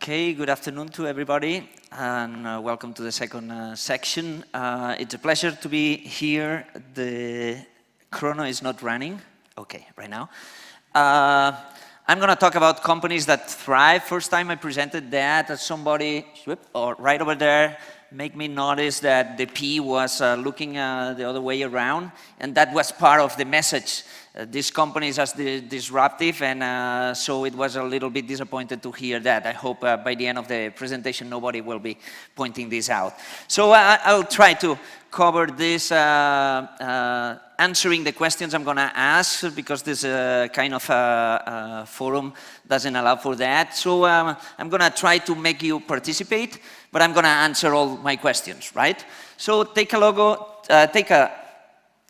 Okay, good afternoon to everybody, and welcome to the second section. It's a pleasure to be here. The chrono is not running. Okay, right now. I'm going to talk about companies that thrive. First time I presented that, somebody, or right over there, make me notice that the P was looking the other way around, and that was part of the message. These companies are disruptive, and so it was a little bit disappointed to hear that. I hope by the end of the presentation nobody will be pointing this out. So I'll try to cover this, answering the questions I'm going to ask, because this kind of forum doesn't allow for that. So I'm going to try to make you participate, but I'm going to answer all my questions, right? So take a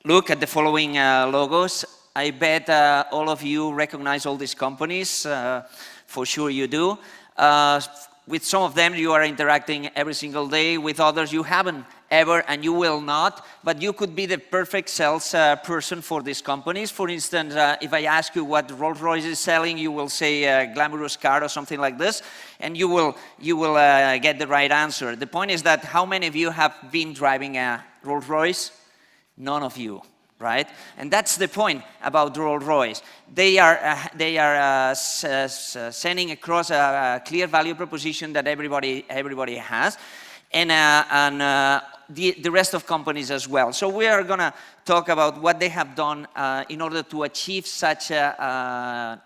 look at the following logos. I bet all of you recognize all these companies. For sure you do. With some of them you are interacting every single day. With others you haven't ever, and you will not. But you could be the perfect sales person for these companies. For instance, if I ask you what Rolls-Royce is selling, you will say a glamorous car or something like this, and you will get the right answer. The point is that how many of you have been driving a Rolls-Royce? None of you. Right? And that's the point about Rolls-Royce. They are sending across a clear value proposition that everybody has, and the rest of companies as well. So we are going to talk about what they have done in order to achieve such a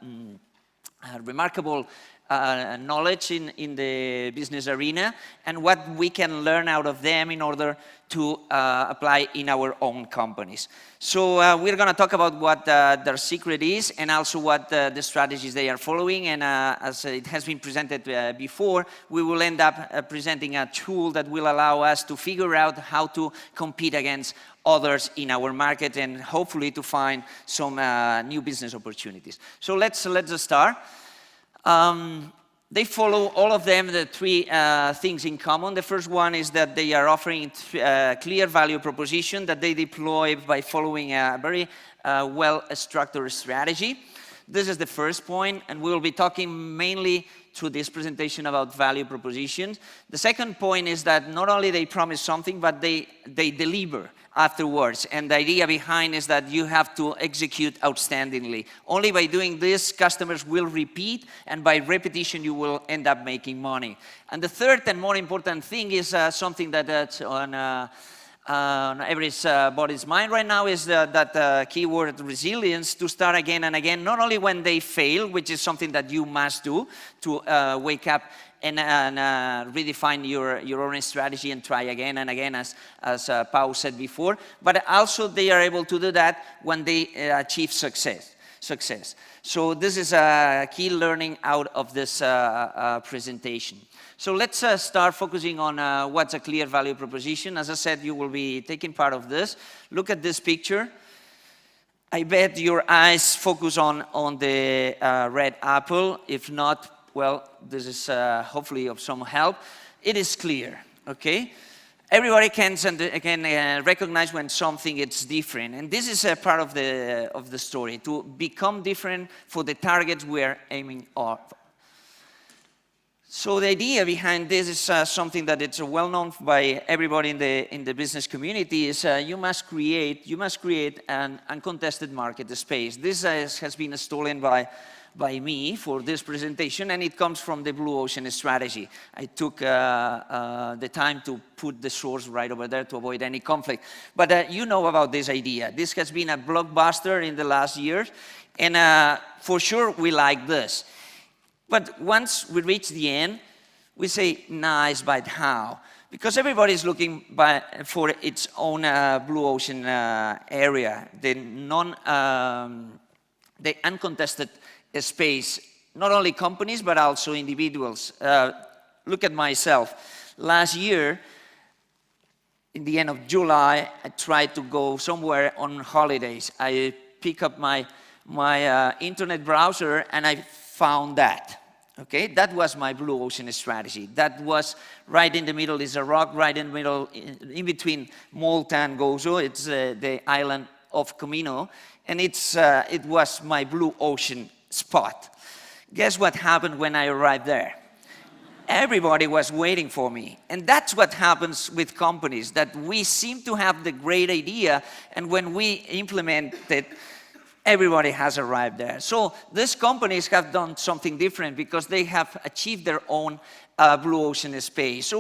remarkable knowledge in the business arena, and what we can learn out of them in order to apply in our own companies. So we're going to talk about what their secret is, and also what the strategies they are following. And as it has been presented before, we will end up presenting a tool that will allow us to figure out how to compete against others in our market, and hopefully to find some new business opportunities. So let's start. They follow, all of them, the three things in common. The first one is that they are offering a clear value proposition that they deploy by following a very well-structured strategy. This is the first point, and we will be talking mainly through this presentation about value propositions. The second point is that not only they promise something, but they deliver afterwards. And the idea behind is that you have to execute outstandingly. Only by doing this, customers will repeat, and by repetition, you will end up making money. And the third and more important thing is something that's on everybody's mind right now, is that keyword resilience, to start again and again, not only when they fail, which is something that you must do to wake up and redefine your own strategy and try again and again, as Pau said before, but also they are able to do that when they achieve success. So this is a key learning out of this presentation. So let's start focusing on what's a clear value proposition. As I said, you will be taking part of this. Look at this picture. I bet your eyes focus on the red apple. If not, well, this is hopefully of some help. It is clear, okay? Everybody can recognize when something is different, and this is a part of the story, to become different for the targets we are aiming for. So the idea behind this is something that it's well known by everybody in the business community, is you must create an uncontested market space. This has been stolen by me for this presentation, and it comes from the blue ocean strategy. I took the time to put the source right over there to avoid any conflict. But you know about this idea. This has been a blockbuster in the last years, and for sure we like this. But once we reach the end, we say, nice, but how? Because everybody is looking for its own blue ocean area, the uncontested space, not only companies, but also individuals. Look at myself. Last year, in the end of July, I tried to go somewhere on holidays. I pick up my internet browser, and I found that. Okay, that was my blue ocean strategy. That was right in the middle is a rock, right in the middle, in between Malta and Gozo. It's the island of Comino, and it was my blue ocean spot. Guess what happened when I arrived there? everybody was waiting for me. And that's what happens with companies, that we seem to have the great idea, and when we implement it, everybody has arrived there. So these companies have done something different because they have achieved their own blue ocean space. So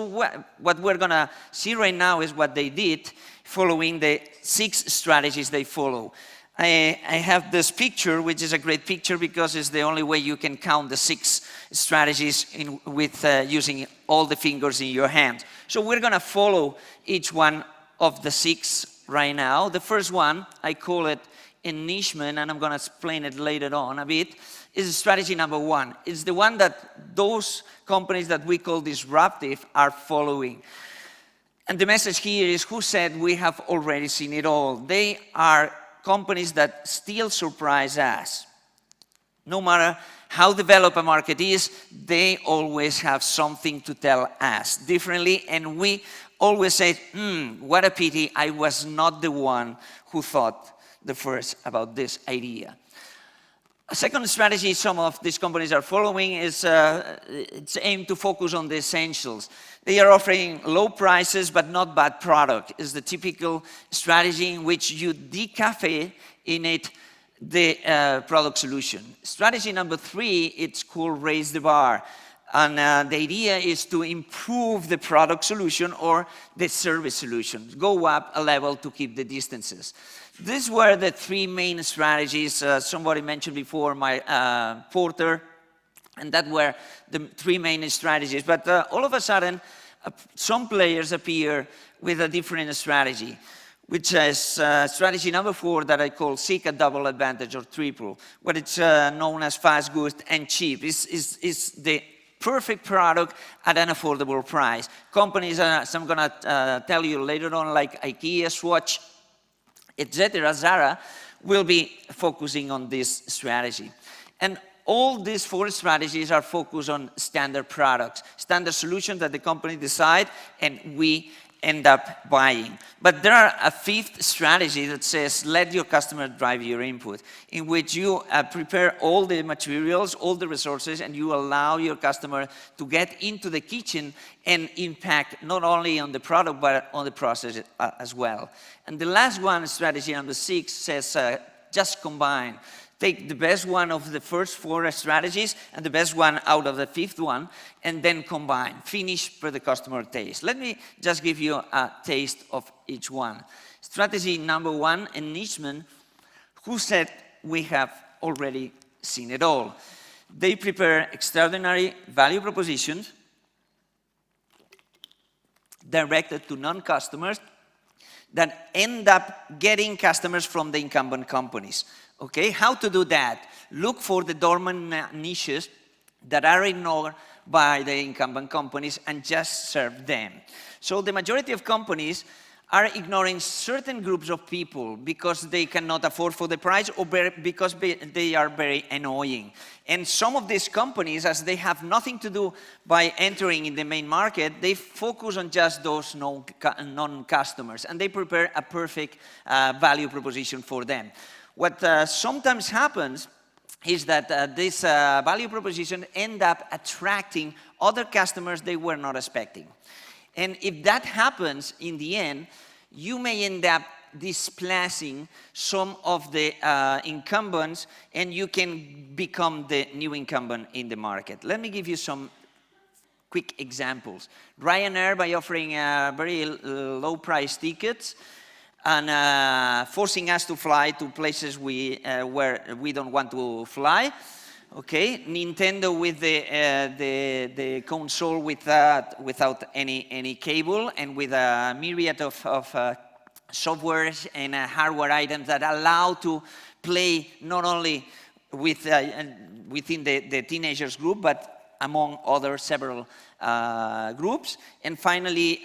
what we're gonna see right now is what they did following the 6 strategies they follow. I have this picture, which is a great picture because it's the only way you can count the 6 strategies with using all the fingers in your hand. So we're gonna follow each one of the 6 right now. The first one, I call it enrichment, and I'm gonna explain it later on a bit, is strategy number 1. It's the one that those companies that we call disruptive are following. And the message here is, who said we have already seen it all? They are companies that still surprise us. No matter how developed a market is, they always have something to tell us differently, and we always say, what a pity, I was not the one who thought the first about this idea. A second strategy some of these companies are following is it's aimed to focus on the essentials. They are offering low prices but not bad product. It's the typical strategy in which you decaffeinate the product solution. Strategy number 3, it's called raise the bar. And the idea is to improve the product solution or the service solution. Go up a level to keep the distances. These were the 3 main strategies. Somebody mentioned before, my Porter, and that were the 3 main strategies. But all of a sudden, some players appear with a different strategy, which is strategy number 4 that I call seek a double advantage or triple. What it's known as fast, good, and cheap. Is the perfect product at an affordable price. Companies, as I'm gonna tell you later on, like IKEA, Swatch, etc., Zara, will be focusing on this strategy. And all these 4 strategies are focused on standard products, standard solutions that the company decide and we end up buying. But there are a 5th strategy that says, let your customer drive your input, in which you prepare all the materials, all the resources, and you allow your customer to get into the kitchen and impact not only on the product, but on the process as well. And the last one, strategy number 6, says, just combine. Take the best one of the first 4 strategies and the best one out of the 5th one, and then combine. Finish per the customer taste. Let me just give you a taste of each one. Strategy number 1, enrichment. Who said we have already seen it all? They prepare extraordinary value propositions directed to non-customers that end up getting customers from the incumbent companies. Okay, how to do that? Look for the dormant niches that are ignored by the incumbent companies and just serve them. So the majority of companies are ignoring certain groups of people because they cannot afford for the price or because they are very annoying. And some of these companies, as they have nothing to do by entering in the main market, they focus on just those non-customers, and they prepare a perfect value proposition for them. What sometimes happens is that this value proposition end up attracting other customers they were not expecting. And if that happens in the end, you may end up displacing some of the incumbents, and you can become the new incumbent in the market. Let me give you some quick examples. Ryanair, by offering very low price tickets, and forcing us to fly to places where we don't want to fly. Okay, Nintendo with the console without any cable, and with a myriad of softwares and hardware items that allow to play not only within the teenagers group, but among other several groups. And finally,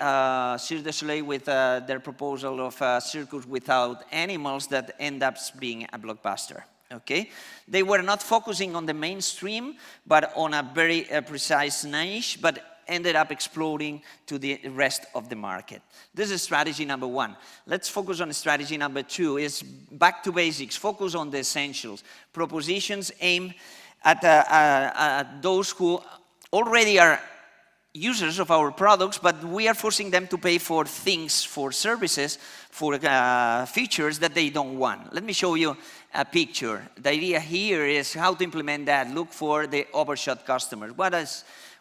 Cirque du Soleil with their proposal of a circus without animals that end up being a blockbuster. Okay, they were not focusing on the mainstream, but on a very precise niche, but ended up exploding to the rest of the market. This is strategy number 1. Let's focus on strategy number 2. Is back to basics. Focus on the essentials. Propositions aimed at those who already are users of our products, but we are forcing them to pay for things, for services, for features that they don't want. Let me show you a picture. The idea here is how to implement that. Look for the overshot customer.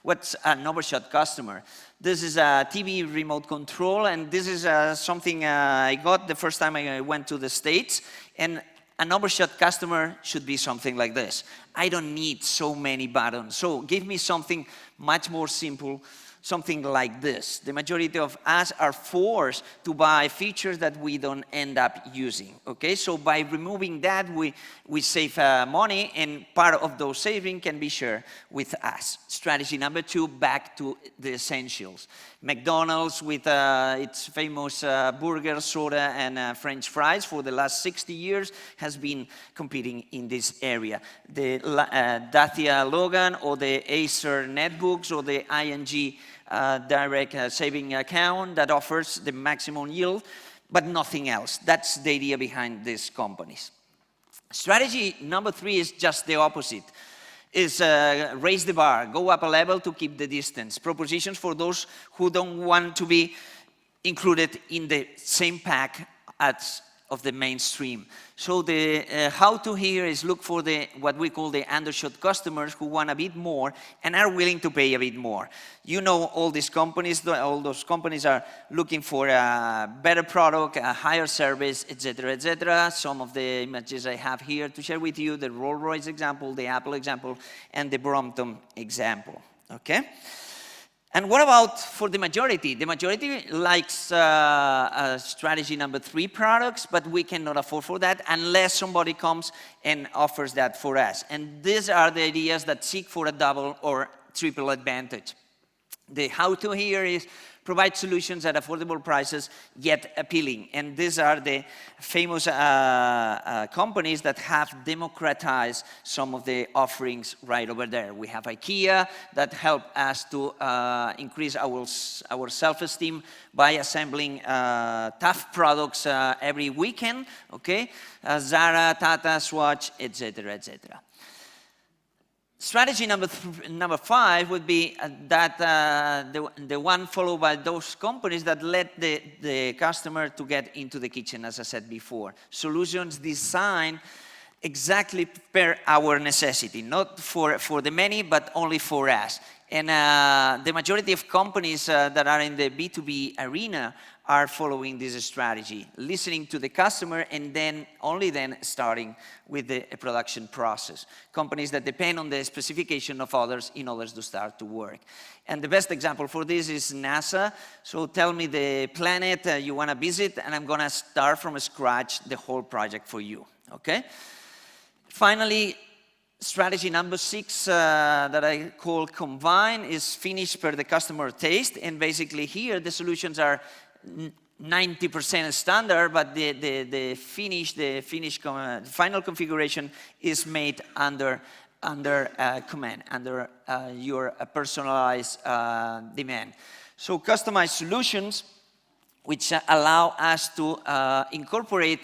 What's an overshot customer? This is a TV remote control, and this is something I got the first time I went to the States. And an overshot customer should be something like this. I don't need so many buttons, so give me something much more simple, something like this. The majority of us are forced to buy features that we don't end up using, okay? So by removing that, we save money, and part of those savings can be shared with us. Strategy number 2, back to the essentials. McDonald's with its famous burger, soda, and French fries for the last 60 years has been competing in this area. The Dacia Logan or the Acer netbooks or the ING direct saving account that offers the maximum yield, but nothing else. That's the idea behind these companies. Strategy number 3 is just the opposite. Is raise the bar, go up a level to keep the distance. Propositions for those who don't want to be included in the same pack as of the mainstream. So the how-to here is look for what we call the undershot customers who want a bit more and are willing to pay a bit more. You know, all these companies, all those companies are looking for a better product, a higher service, etc., etc. Some of the images I have here to share with you, the Rolls-Royce example, the Apple example, and the Brompton example, okay? And what about for the majority? The majority likes strategy number 3 products, but we cannot afford for that unless somebody comes and offers that for us. And these are the ideas that seek for a double or triple advantage. The how-to here is provide solutions at affordable prices, yet appealing. And these are the famous companies that have democratized some of the offerings right over there. We have IKEA that help us to increase our self-esteem by assembling tough products every weekend, okay? Zara, Tata, Swatch, etc., etc. Strategy number 5 would be that the one followed by those companies that let the customer to get into the kitchen, as I said before. Solutions designed exactly per our necessity, not for the many, but only for us. And the majority of companies that are in the B2B arena are following this strategy, listening to the customer and then only then starting with the production process. Companies that depend on the specification of others in order to start to work. And the best example for this is NASA. So tell me the planet you want to visit and I'm going to start from scratch the whole project for you, okay? Finally, strategy number 6 that I call combine is finish per the customer taste. And basically here the solutions are 90% standard, but the final configuration is made under command, under your personalized demand. So customized solutions which allow us to incorporate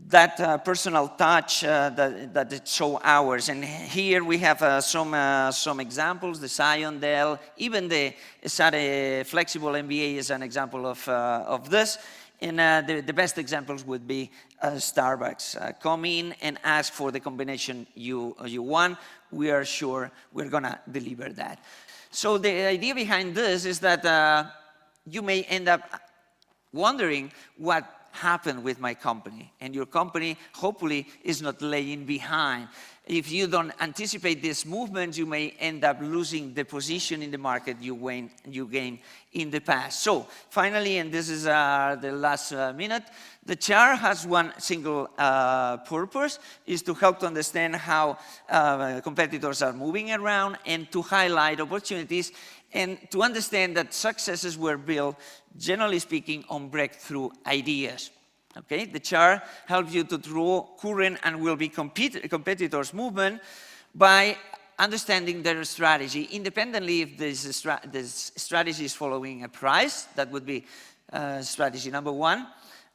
that personal touch that it show ours. And here we have some examples, the Scion, Dell, even the ESADE flexible MBA is an example of this. And the best examples would be Starbucks. Come in and ask for the combination you want. We are sure we're gonna deliver that. So the idea behind this is that you may end up wondering what happened with my company, and your company hopefully is not laying behind. If you don't anticipate this movement, you may end up losing the position in the market you gained in the past. So finally, and this is the last minute, the chart has one single purpose, is to help to understand how competitors are moving around and to highlight opportunities and to understand that successes were built, generally speaking, on breakthrough ideas. Okay, the chart helps you to draw current and will-be competitors' movement by understanding their strategy, independently if this strategy is following a price, that would be strategy number 1.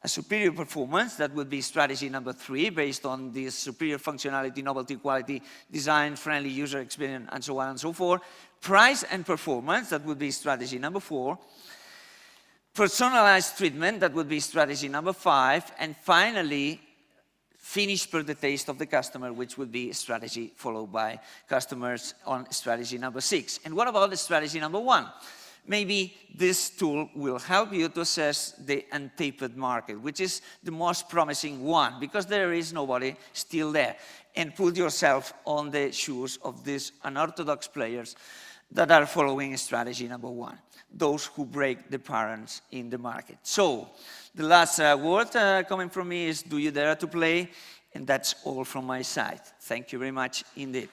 A superior performance, that would be strategy number 3, based on this superior functionality, novelty, quality, design, friendly user experience, and so on and so forth. Price and performance, that would be strategy number 4. Personalized treatment, that would be strategy number 5. And finally, finish per the taste of the customer, which would be strategy followed by customers on strategy number 6. And what about the strategy number 1? Maybe this tool will help you to assess the untapped market, which is the most promising one, because there is nobody still there. And put yourself on the shoes of these unorthodox players that are following strategy number 1, those who break the patterns in the market. So, the last word coming from me is, do you dare to play? And that's all from my side. Thank you very much indeed.